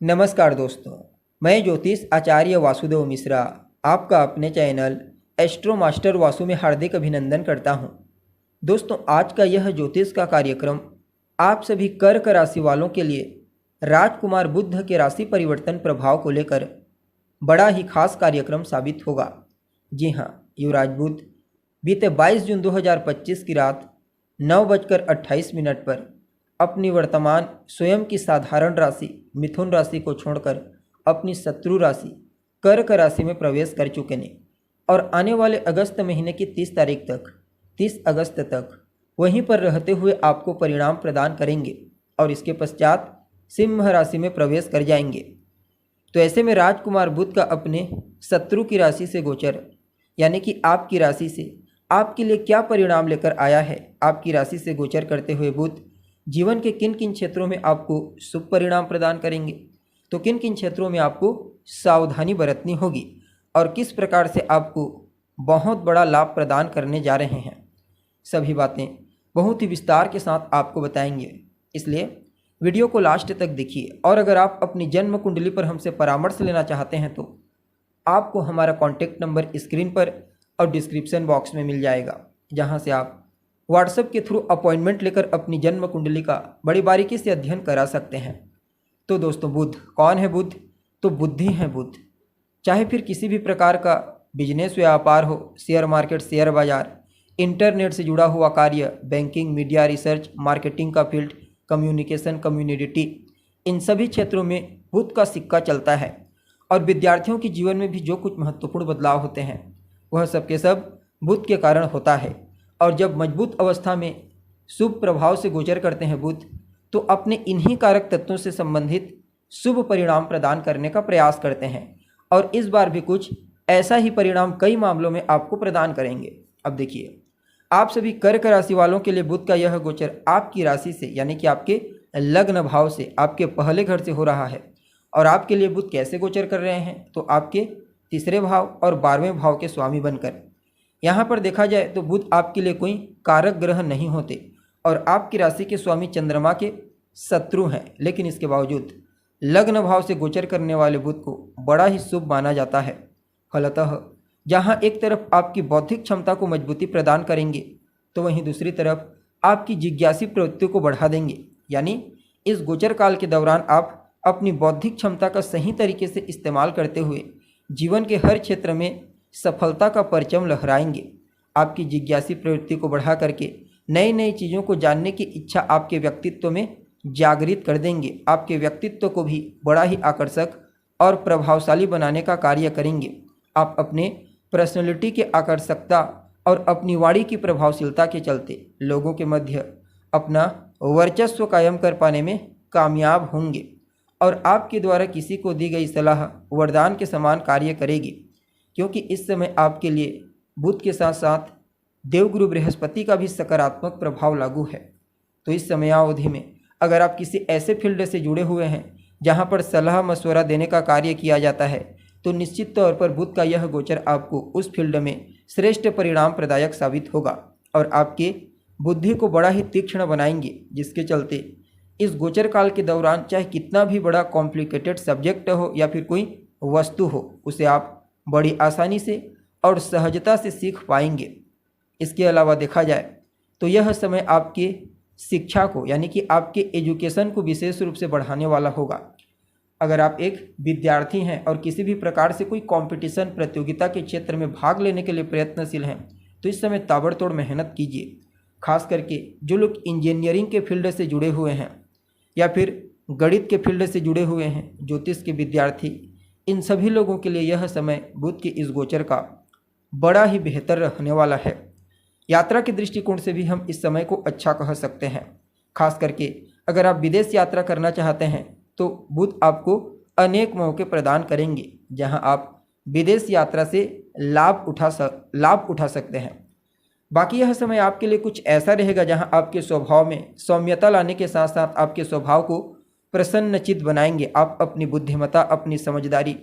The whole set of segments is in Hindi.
नमस्कार दोस्तों, मैं ज्योतिष आचार्य वासुदेव मिश्रा आपका अपने चैनल एस्ट्रो मास्टर वासु में हार्दिक अभिनंदन करता हूं। दोस्तों, आज का यह ज्योतिष का कार्यक्रम आप सभी कर्क राशि वालों के लिए राजकुमार बुध के राशि परिवर्तन प्रभाव को लेकर बड़ा ही खास कार्यक्रम साबित होगा। जी हाँ, युवराज बुध बीते 22 जून 2025 की रात 9:28 पर अपनी वर्तमान स्वयं की साधारण राशि मिथुन राशि को छोड़कर अपनी शत्रु राशि कर्क राशि में प्रवेश कर चुके हैं और आने वाले अगस्त महीने की 30 अगस्त तक वहीं पर रहते हुए आपको परिणाम प्रदान करेंगे और इसके पश्चात सिंह राशि में प्रवेश कर जाएंगे। तो ऐसे में राजकुमार बुध का अपने शत्रु की राशि से गोचर यानी कि आपकी राशि से आपके लिए क्या परिणाम लेकर आया है। आपकी राशि से गोचर करते हुए बुध जीवन के किन किन क्षेत्रों में आपको शुभ परिणाम प्रदान करेंगे, तो किन किन क्षेत्रों में आपको सावधानी बरतनी होगी और किस प्रकार से आपको बहुत बड़ा लाभ प्रदान करने जा रहे हैं, सभी बातें बहुत ही विस्तार के साथ आपको बताएंगे। इसलिए वीडियो को लास्ट तक देखिए और अगर आप अपनी जन्म कुंडली पर हमसे परामर्श लेना चाहते हैं तो आपको हमारा कॉन्टैक्ट नंबर स्क्रीन पर और डिस्क्रिप्शन बॉक्स में मिल जाएगा, जहां से आप व्हाट्सएप के थ्रू अपॉइंटमेंट लेकर अपनी जन्म कुंडली का बड़ी बारीकी से अध्ययन करा सकते हैं। तो दोस्तों, बुध कौन है? बुध तो बुद्धि है। बुध चाहे फिर किसी भी प्रकार का बिजनेस व्यापार हो, शेयर मार्केट, शेयर बाजार, इंटरनेट से जुड़ा हुआ कार्य, बैंकिंग, मीडिया, रिसर्च, मार्केटिंग का फील्ड, कम्युनिकेशन, कम्युनिटी, इन सभी क्षेत्रों में बुध का सिक्का चलता है। और विद्यार्थियों के जीवन में भी जो कुछ महत्वपूर्ण बदलाव होते हैं वह सब के सब बुध के कारण होता है। और जब मजबूत अवस्था में शुभ प्रभाव से गोचर करते हैं बुध, तो अपने इन्हीं कारक तत्वों से संबंधित शुभ परिणाम प्रदान करने का प्रयास करते हैं और इस बार भी कुछ ऐसा ही परिणाम कई मामलों में आपको प्रदान करेंगे। अब देखिए, आप सभी कर्क राशि वालों के लिए बुध का यह गोचर आपकी राशि से यानी कि आपके लग्न भाव से, आपके पहले घर से हो रहा है। और आपके लिए बुध कैसे गोचर कर रहे हैं, तो आपके तीसरे भाव और 12वें भाव के स्वामी बनकर। यहाँ पर देखा जाए तो बुध आपके लिए कोई कारक ग्रह नहीं होते और आपकी राशि के स्वामी चंद्रमा के शत्रु हैं, लेकिन इसके बावजूद लग्न भाव से गोचर करने वाले बुध को बड़ा ही शुभ माना जाता है। फलतः जहाँ एक तरफ आपकी बौद्धिक क्षमता को मजबूती प्रदान करेंगे, तो वहीं दूसरी तरफ आपकी जिज्ञासी प्रवृत्तियों को बढ़ा देंगे। यानी इस गोचर काल के दौरान आप अपनी बौद्धिक क्षमता का सही तरीके से इस्तेमाल करते हुए जीवन के हर क्षेत्र में सफलता का परचम लहराएंगे। आपकी जिज्ञासी प्रवृत्ति को बढ़ा करके नई नई चीज़ों को जानने की इच्छा आपके व्यक्तित्व में जागृत कर देंगे। आपके व्यक्तित्व को भी बड़ा ही आकर्षक और प्रभावशाली बनाने का कार्य करेंगे। आप अपने पर्सनैलिटी के आकर्षकता और अपनी वाणी की प्रभावशीलता के चलते लोगों के मध्य अपना वर्चस्व कायम कर पाने में कामयाब होंगे और आपके द्वारा किसी को दी गई सलाह वरदान के समान कार्य करेगी, क्योंकि इस समय आपके लिए बुध के साथ साथ देवगुरु बृहस्पति का भी सकारात्मक प्रभाव लागू है। तो इस समयावधि में अगर आप किसी ऐसे फील्ड से जुड़े हुए हैं जहां पर सलाह मशवरा देने का कार्य किया जाता है, तो निश्चित तौर पर बुध का यह गोचर आपको उस फील्ड में श्रेष्ठ परिणाम प्रदायक साबित होगा और आपके बुद्धि को बड़ा ही तीक्ष्ण बनाएंगे, जिसके चलते इस गोचर काल के दौरान चाहे कितना भी बड़ा कॉम्प्लिकेटेड सब्जेक्ट हो या फिर कोई वस्तु हो, उसे आप बड़ी आसानी से और सहजता से सीख पाएंगे। इसके अलावा देखा जाए तो यह समय आपके शिक्षा को यानी कि आपके एजुकेशन को विशेष रूप से बढ़ाने वाला होगा। अगर आप एक विद्यार्थी हैं और किसी भी प्रकार से कोई कंपटीशन प्रतियोगिता के क्षेत्र में भाग लेने के लिए प्रयत्नशील हैं, तो इस समय ताबड़तोड़ मेहनत कीजिए। खास करके जो लोग इंजीनियरिंग के फील्ड से जुड़े हुए हैं या फिर गणित के फील्ड से जुड़े हुए हैं, ज्योतिष के विद्यार्थी, इन सभी लोगों के लिए यह समय बुध के इस गोचर का बड़ा ही बेहतर रहने वाला है। यात्रा के दृष्टिकोण से भी हम इस समय को अच्छा कह सकते हैं। खास करके अगर आप विदेश यात्रा करना चाहते हैं तो बुध आपको अनेक मौके प्रदान करेंगे, जहां आप विदेश यात्रा से लाभ उठा सकते हैं। बाकी यह समय आपके लिए कुछ ऐसा रहेगा जहां आपके स्वभाव में सौम्यता लाने के साथ साथ आपके स्वभाव को प्रसन्नचित्त बनाएंगे। आप अपनी बुद्धिमत्ता, अपनी समझदारी,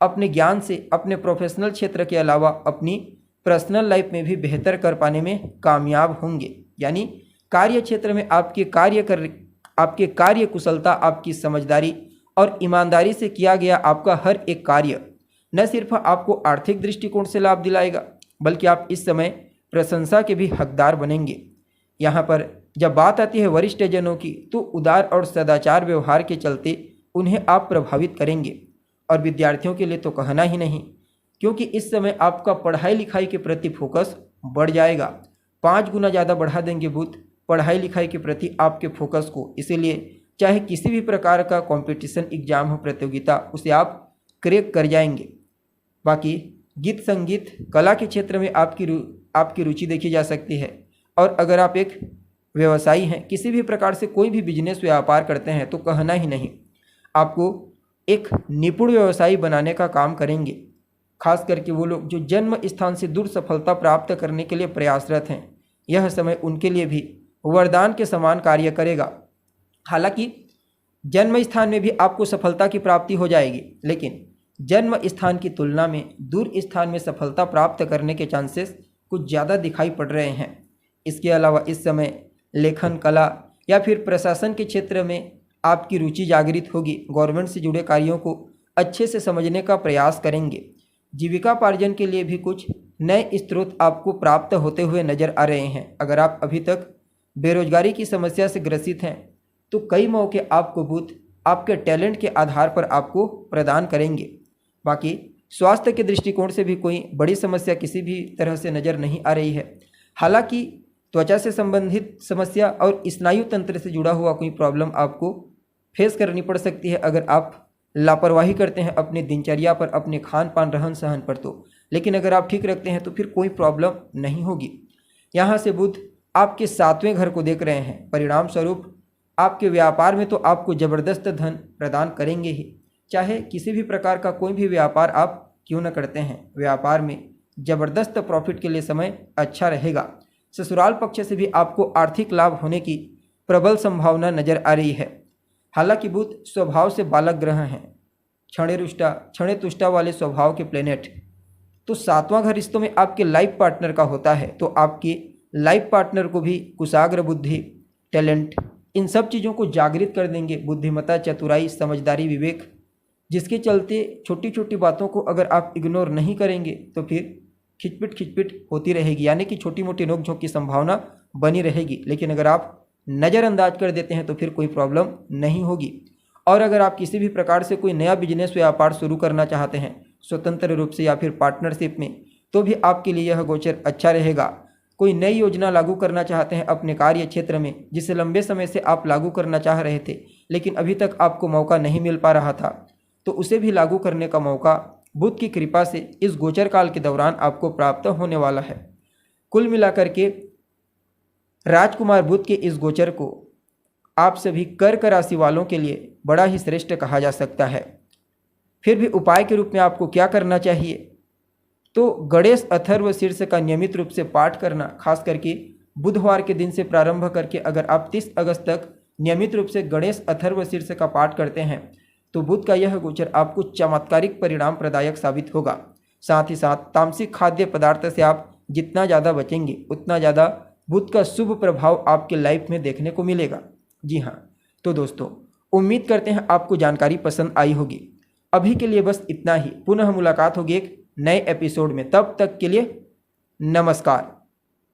अपने ज्ञान से अपने प्रोफेशनल क्षेत्र के अलावा अपनी पर्सनल लाइफ में भी बेहतर कर पाने में कामयाब होंगे। यानी कार्य क्षेत्र में आपके कार्य कुशलता, आपकी समझदारी और ईमानदारी से किया गया आपका हर एक कार्य न सिर्फ आपको आर्थिक दृष्टिकोण से लाभ दिलाएगा, बल्कि आप इस समय प्रशंसा के भी हकदार बनेंगे। यहाँ पर जब बात आती है वरिष्ठ जनों की, तो उदार और सदाचार व्यवहार के चलते उन्हें आप प्रभावित करेंगे। और विद्यार्थियों के लिए तो कहना ही नहीं, क्योंकि इस समय आपका पढ़ाई लिखाई के प्रति फोकस बढ़ जाएगा। 5 गुना ज़्यादा बढ़ा देंगे बुध पढ़ाई लिखाई के प्रति आपके फोकस को। इसीलिए चाहे किसी भी प्रकार का कंपटीशन एग्जाम हो, प्रतियोगिता, उसे आप क्रैक कर जाएंगे। बाकी गीत संगीत कला के क्षेत्र में आपकी रुचि देखी जा सकती है। और अगर आप एक व्यवसायी हैं, किसी भी प्रकार से कोई भी बिजनेस व्यापार करते हैं, तो कहना ही नहीं, आपको एक निपुण व्यवसायी बनाने का काम करेंगे। खास करके वो लोग जो जन्म स्थान से दूर सफलता प्राप्त करने के लिए प्रयासरत हैं, यह समय उनके लिए भी वरदान के समान कार्य करेगा। हालांकि जन्म स्थान में भी आपको सफलता की प्राप्ति हो जाएगी, लेकिन जन्म स्थान की तुलना में दूर स्थान में सफलता प्राप्त करने के चांसेस कुछ ज़्यादा दिखाई पड़ रहे हैं। इसके अलावा इस समय लेखन कला या फिर प्रशासन के क्षेत्र में आपकी रुचि जागृत होगी। गवर्नमेंट से जुड़े कार्यों को अच्छे से समझने का प्रयास करेंगे। जीविकापार्जन के लिए भी कुछ नए स्रोत आपको प्राप्त होते हुए नजर आ रहे हैं। अगर आप अभी तक बेरोजगारी की समस्या से ग्रसित हैं, तो कई मौके आपको बुध आपके टैलेंट के आधार पर आपको प्रदान करेंगे। बाकी स्वास्थ्य के दृष्टिकोण से भी कोई बड़ी समस्या किसी भी तरह से नज़र नहीं आ रही है। हालांकि त्वचा से संबंधित समस्या और स्नायु तंत्र से जुड़ा हुआ कोई प्रॉब्लम आपको फेस करनी पड़ सकती है अगर आप लापरवाही करते हैं अपनी दिनचर्या पर, अपने खान पान रहन सहन पर। तो लेकिन अगर आप ठीक रखते हैं तो फिर कोई प्रॉब्लम नहीं होगी। यहाँ से बुध आपके 7वें घर को देख रहे हैं। परिणाम स्वरूप आपके व्यापार में तो आपको ज़बरदस्त धन प्रदान करेंगे ही। चाहे किसी भी प्रकार का कोई भी व्यापार आप क्यों न करते हैं, व्यापार में ज़बरदस्त प्रॉफिट के लिए समय अच्छा रहेगा। ससुराल पक्ष से भी आपको आर्थिक लाभ होने की प्रबल संभावना नजर आ रही है। हालांकि बुध स्वभाव से बालक ग्रह हैं, क्षणे तुष्टा वाले स्वभाव के प्लेनेट, तो 7वां घर रिश्तों में आपके लाइफ पार्टनर का होता है। तो आपके लाइफ पार्टनर को भी कुशाग्र बुद्धि, टैलेंट, इन सब चीज़ों को जागृत कर देंगे। बुद्धिमत्ता, चतुराई, समझदारी, विवेक, जिसके चलते छोटी छोटी बातों को अगर आप इग्नोर नहीं करेंगे तो फिर खिचपिट होती रहेगी, यानी कि छोटी मोटी नोकझोंक की संभावना बनी रहेगी। लेकिन अगर आप नज़रअंदाज कर देते हैं तो फिर कोई प्रॉब्लम नहीं होगी। और अगर आप किसी भी प्रकार से कोई नया बिजनेस व्यापार शुरू करना चाहते हैं, स्वतंत्र रूप से या फिर पार्टनरशिप में, तो भी आपके लिए यह गोचर अच्छा रहेगा। कोई नई योजना लागू करना चाहते हैं अपने कार्य क्षेत्र में, जिसे लंबे समय से आप लागू करना चाह रहे थे लेकिन अभी तक आपको मौका नहीं मिल पा रहा था, तो उसे भी लागू करने का मौका बुध की कृपा से इस गोचर काल के दौरान आपको प्राप्त होने वाला है। कुल मिलाकर के राजकुमार बुध के इस गोचर को आप सभी कर्क राशि वालों के लिए बड़ा ही श्रेष्ठ कहा जा सकता है। फिर भी उपाय के रूप में आपको क्या करना चाहिए, तो गणेश अथर्व शीर्ष का नियमित रूप से पाठ करना, खास करके बुधवार के दिन से प्रारंभ करके अगर आप 30 अगस्त तक नियमित रूप से गणेश अथर्व शीर्ष का पाठ करते हैं तो बुध का यह गोचर आपको चमत्कारिक परिणाम प्रदायक साबित होगा। साथ ही साथ तामसिक खाद्य पदार्थ से आप जितना ज़्यादा बचेंगे उतना ज़्यादा बुध का शुभ प्रभाव आपके लाइफ में देखने को मिलेगा। जी हाँ, तो दोस्तों उम्मीद करते हैं आपको जानकारी पसंद आई होगी। अभी के लिए बस इतना ही। पुनः मुलाकात होगी एक नए एपिसोड में। तब तक के लिए नमस्कार।